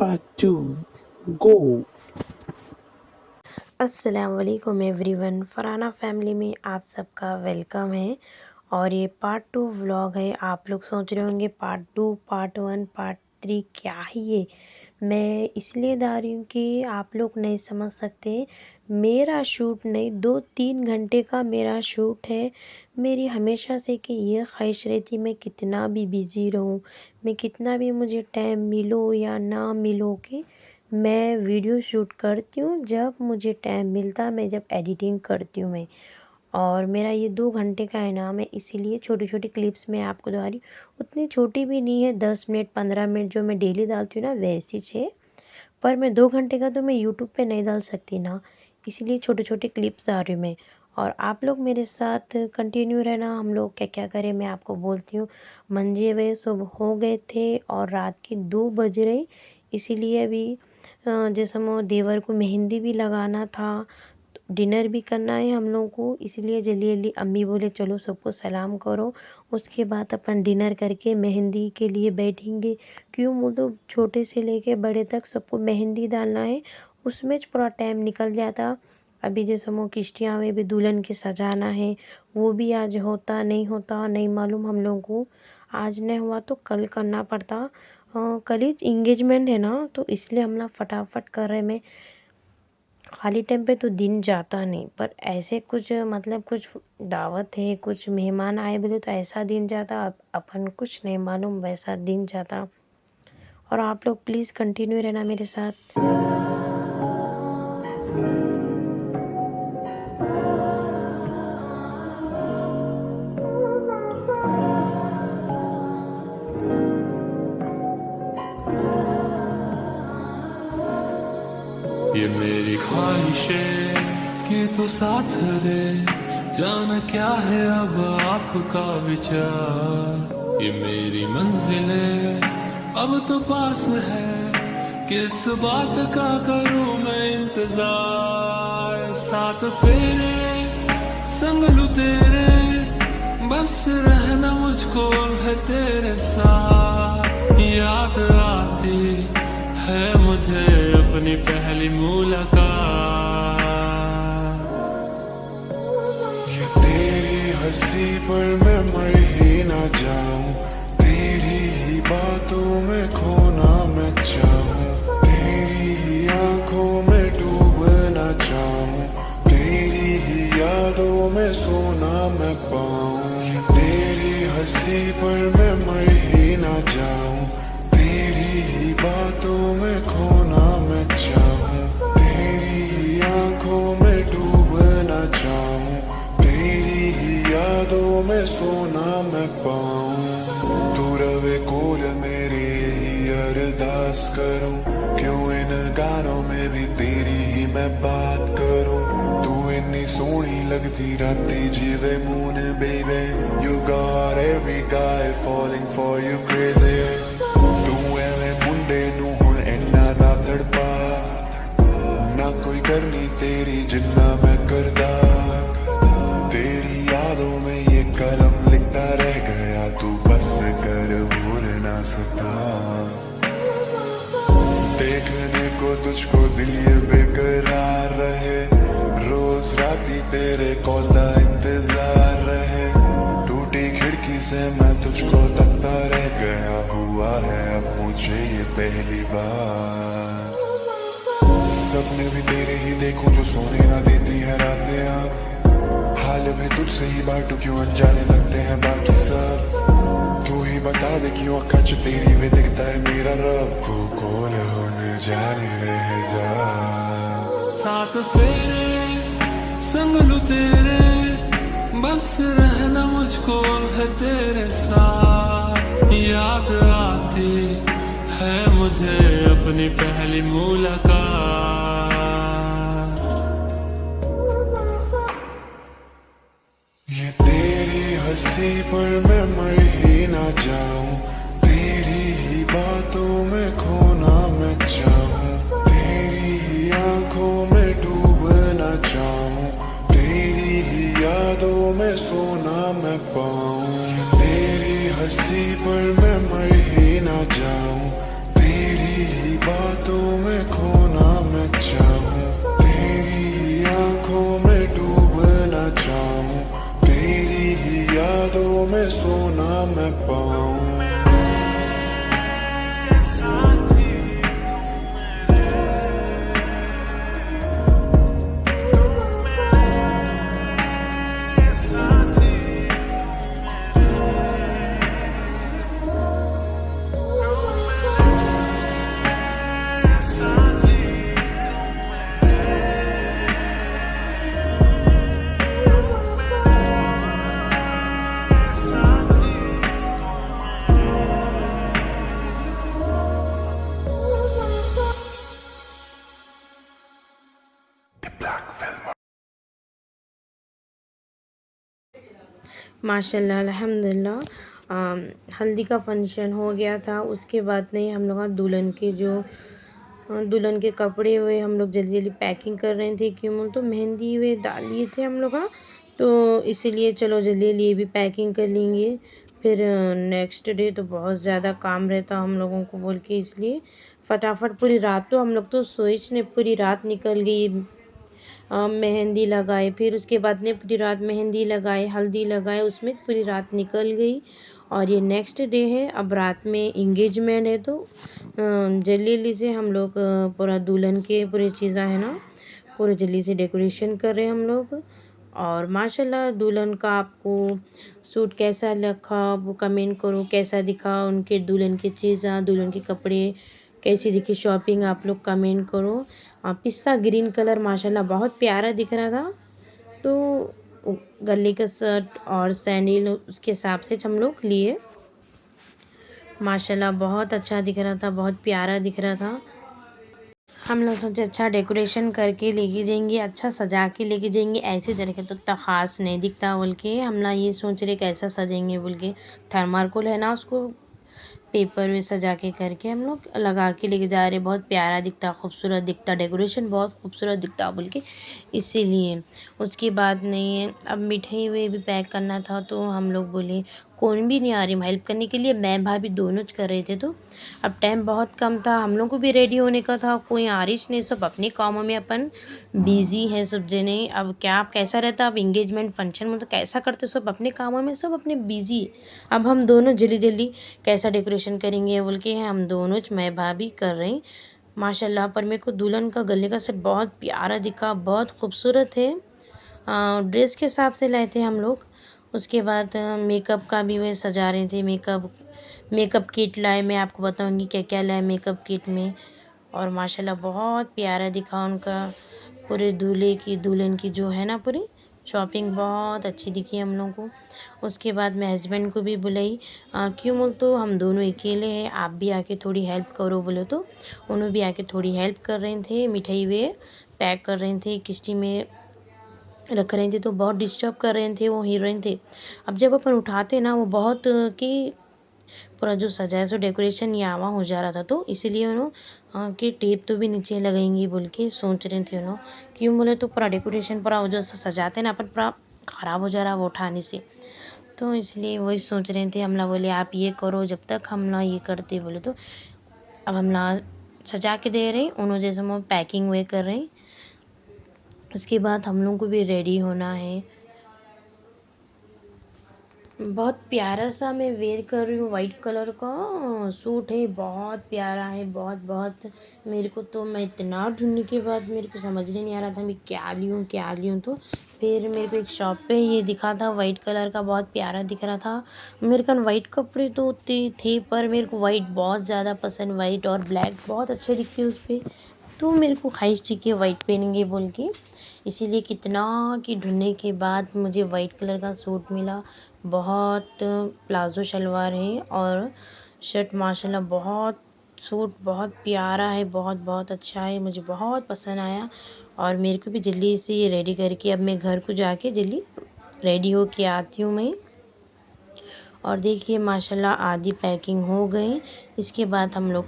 Part 2 Go। अस्सलाम वालेकुम everyone, Farhana family में आप सबका वेलकम है। और ये पार्ट 2 व्लॉग है। आप लोग सोच रहे होंगे पार्ट 2, पार्ट 1, पार्ट 3 क्या है ये। मैं इसलिए ला रही हूँ कि आप लोग नहीं समझ सकते। मेरा शूट नहीं, 2-3 घंटे का मेरा शूट है। मेरी हमेशा से कि ये ख्वाहिश रहती मैं कितना भी बिज़ी रहूँ, मैं कितना भी मुझे टाइम मिलो या ना मिलो कि मैं वीडियो शूट करती हूँ जब मुझे टाइम मिलता, मैं जब एडिटिंग करती हूँ मैं। और मेरा ये 2 घंटे का इनाम है, इसीलिए छोटी छोटी क्लिप्स मैं आपको दिखा रही हूँ। उतनी छोटी भी नहीं है, 10 मिनट 15 मिनट जो मैं डेली डालती हूँ ना वैसी है। पर मैं 2 घंटे का तो मैं यूट्यूब पे नहीं डाल सकती ना, इसीलिए छोटे छोटे क्लिप्स डाल रही हूँ मैं। और आप लोग मेरे साथ कंटिन्यू रहना। हम लोग क्या क्या करें मैं आपको बोलती हूँ। मंजे वे सुबह हो गए थे और रात की 2 बज रही, इसीलिए अभी जैसे वो देवर को मेहंदी भी लगाना था, डिनर भी करना है हम लोगों को, इसलिए जल्दी जल्दी अम्मी बोले चलो सबको सलाम करो, उसके बाद अपन डिनर करके मेहंदी के लिए बैठेंगे। क्यों बोलो, छोटे से लेके बड़े तक सबको मेहंदी डालना है, उसमें पूरा टाइम निकल जाता। अभी जैसे वो किश्तियाँ में भी दुल्हन के सजाना है, वो भी आज होता नहीं होता नहीं मालूम हम लोगों को। आज नहीं हुआ तो कल करना पड़ता। कल ही इंगेजमेंट है ना, तो इसलिए हम लोग फटाफट कर रहे। मैं खाली टाइम पे तो दिन जाता नहीं, पर ऐसे कुछ मतलब कुछ दावत है, कुछ मेहमान आए बोले तो ऐसा दिन जाता। अपन कुछ नहीं मालूम वैसा दिन जाता। और आप लोग प्लीज़ कंटिन्यू रहना मेरे साथ। ये मेरी ख्वाहिशें कि तो साथ दे, जाना क्या है अब आपका विचार। ये मेरी मंजिलें अब तो पास है, किस बात का करूं मैं इंतजार। साथ फेरे संग लूं तेरे, बस रहना मुझको है तेरे साथ। याद आती है मुझे अपनी पहली मुलाकात। ये तेरी हंसी पर मैं मर ही ना जाऊं, तेरी ही बातों में खोना मैं चाहूं, तेरी ही आंखों में डूबना चाहूं, तेरी ही यादों में सोना मैं पाऊं। ये तेरी हंसी पर मैं मर ही ना जाऊं, तेरी ही बातों में खोना मैं चाहूं, तेरी ही आंखों में डूबना चाहूं, तेरी ही यादों में सोना मैं पाऊं। तू रवे कोल मेरे ही अरदास करूं, क्यों इन गानों में भी तेरी ही मैं बात करूं। तू इतनी सोहनी लगती राती जिवे मून बेबे, you got every guy falling for you crazy। मुंडे नू हुण इन्ना ना तड़पा, ना कोई करनी तेरी जिन्ना मैं करदा। तेरी यादों में ये कलम लिखता रह गया, तू बस कर भूल ना सका। देखने को तुझको दिल ये बेकरार रहे, रोज राती तेरे कॉल का इंतजार रहे। टूटी खिड़की से मैं तुझको तकता रह गया, हुआ है अब मुझे ये पहली बार। सपने भी तेरे ही देखूं जो सोने ना देती है रातें अब, हाल में तुझसे ही बांटू क्यों अनजाने लगते हैं बाकी सब। तू ही बता दे क्यों अखा च तेरी में दिखता है मेरा रब। तू कौन होने जाने रह जा, साथ फेरे संग लूं तेरे, बस रहना मुझको है तेरे साथ। याद आती है मुझे अपनी पहली मुलाकात। ये तेरी हंसी पर मैं मर ही ना जाऊं, तेरी ही बातों में खोना मैं चाहूं, तेरी ही आंखों में डूबना चाहूं, तेरी ही यादों में सोना मैं पाऊं। तेरी हंसी पर मैं मर ही ना जाऊं, तेरी ही बात माशाल्लाह अल्हम्दुलिल्लाह हल्दी का फंक्शन हो गया था। उसके बाद नहीं हम लोग दुल्हन के कपड़े हुए हम लोग जल्दी जल्दी पैकिंग कर रहे थे, क्यों तो मेहंदी हुए डाल लिए थे हम लोग तो इसीलिए चलो जल्दी जल्दी ये भी पैकिंग कर लेंगे। फिर नेक्स्ट डे तो बहुत ज़्यादा काम रहता हम लोगों को बोल के, इसलिए फटाफट पूरी रात तो हम लोग तो सोच ने पूरी रात निकल गई। मेहंदी लगाए, फिर उसके बाद ने पूरी रात मेहंदी लगाए, हल्दी लगाए, उसमें पूरी रात निकल गई। और ये नेक्स्ट डे है, अब रात में इंगेजमेंट है तो जल्दी जल्दी से हम लोग पूरा दुल्हन के पूरी चीज़ें है ना पूरे जल्दी से डेकोरेशन कर रहे हैं हम लोग। और माशाल्लाह दुल्हन का आपको सूट कैसा लगा वो कमेंट करो, कैसा दिखा उनके दुल्हन की चीज़ें, दुल्हन के कपड़े कैसी दिखी शॉपिंग आप लोग कमेंट करो। पिस्ता ग्रीन कलर माशाल्लाह बहुत प्यारा दिख रहा था, तो गले का शर्ट और सैंडल उसके हिसाब से हम लोग लिए। माशाल्लाह बहुत अच्छा दिख रहा था, बहुत प्यारा दिख रहा था। हम लोग सोचे अच्छा डेकोरेशन करके लेके जाएंगे, अच्छा सजा के लेके जाएंगे, ऐसे जगह तो इतना ख़ास नहीं दिखता बोल के हम ना ये सोच रहे कैसा सजेंगे बोल के। थर्माकोल है ना उसको पेपर में सजा के करके हम लोग लगा के लेके जा रहे, बहुत प्यारा दिखता, खूबसूरत दिखता, डेकोरेशन बहुत खूबसूरत दिखता बोल के इसीलिए। उसके बाद नहीं अब मिठाई वे भी पैक करना था, तो हम लोग बोले कौन भी नहीं आ रही हेल्प करने के लिए, मैं भाभी दोनों कर रहे थे। तो अब टाइम बहुत कम था, हम लोग को भी रेडी होने का था, कोई आरिश नहीं, सब अपने कामों में अपन बिजी है सब जने। अब क्या कैसा रहता अब इंगेजमेंट फंक्शन में तो कैसा करते हो, सब अपने कामों में सब अपने बिजी है। अब हम दोनों जल्दी जल्दी कैसा डेकोरेशन करेंगे बोल के हम दोनों मैं भाभी कर रही माशाल्लाह। पर मेरे को दुल्हन का गले का सेट बहुत प्यारा दिखा, बहुत खूबसूरत है, ड्रेस के हिसाब से लाए थे हम लोग। उसके बाद मेकअप का भी वे सजा रहे थे, मेकअप किट लाए, मैं आपको बताऊंगी क्या क्या लाए मेकअप किट में। और माशाल्लाह बहुत प्यारा दिखा उनका पूरे दूल्हे की दुल्हन की जो है ना पूरी शॉपिंग बहुत अच्छी दिखी हम लोगों को। उसके बाद मैं हस्बैंड को भी बुलाई, क्यों बोल तो हम दोनों अकेले हैं, आप भी आके थोड़ी हेल्प करो बोले, तो उन्होंने भी आके थोड़ी हेल्प कर रहे थे, मिठाई वे पैक कर रहे थे, किस्ती में रख रहे थे, तो बहुत डिस्टर्ब कर रहे थे वो हीरोइन थे। अब जब अपन उठाते ना वो बहुत कि पूरा जो सजाया सो डेकोरेशन यावा हो जा रहा था, तो इसीलिए उन्होंने कि टेप तो भी नीचे लगाएंगी बोल के सोच रहे थे उन्होंने, क्यों बोले तो पूरा डेकोरेशन पूरा जो सजाते ना अपन पूरा ख़राब हो जा रहा वो उठाने से, तो इसलिए वही सोच रहे थे। हमला बोले आप ये करो जब तक हम ना ये करते बोले, तो अब हम ना सजा के दे रहे उन्होंने जैसे हम पैकिंग वे कर रहे। उसके बाद हम लोग को भी रेडी होना है। बहुत प्यारा सा मैं वेयर कर रही हूँ, वाइट कलर का सूट है, बहुत प्यारा है, बहुत बहुत मेरे को तो मैं इतना ढूंढने के बाद मेरे को समझ नहीं आ रहा था मैं क्या लूँ। तो फिर मेरे को एक शॉप पे ये दिखा था वाइट कलर का, बहुत प्यारा दिख रहा था। मेरे को वाइट कपड़े तो थे पर मेरे को वाइट बहुत ज़्यादा पसंद, वाइट और ब्लैक बहुत अच्छे दिखते उस पर, तो मेरे को ख्वाहिश थी कि वाइट पहनेंगे बोल के, इसीलिए कितना कि ढूंढने के बाद मुझे वाइट कलर का सूट मिला। बहुत प्लाज़ो शलवार है और शर्ट माशाल्लाह बहुत सूट बहुत प्यारा है, बहुत बहुत अच्छा है, मुझे बहुत पसंद आया। और मेरे को भी जल्दी से ये रेडी करके अब मैं घर को जाके जल्दी रेडी हो के आती हूँ मैं। और देखिए माशाल्लाह आधी पैकिंग हो गई। इसके बाद हम लोग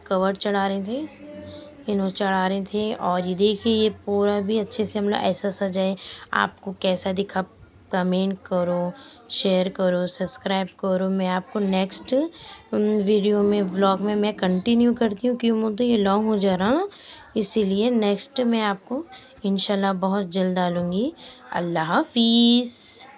कवर चढ़ा रहे थे और ये देखिए ये पूरा भी अच्छे से हम लोग ऐसा सजाए। आपको कैसा दिखा कमेंट करो, शेयर करो, सब्सक्राइब करो। मैं आपको नेक्स्ट वीडियो में व्लॉग में मैं कंटिन्यू करती हूँ, क्यों तो ये लॉन्ग हो जा रहा ना, इसीलिए नेक्स्ट मैं आपको इंशाल्लाह बहुत जल्द डालूँगी। अल्लाह हाफिज़।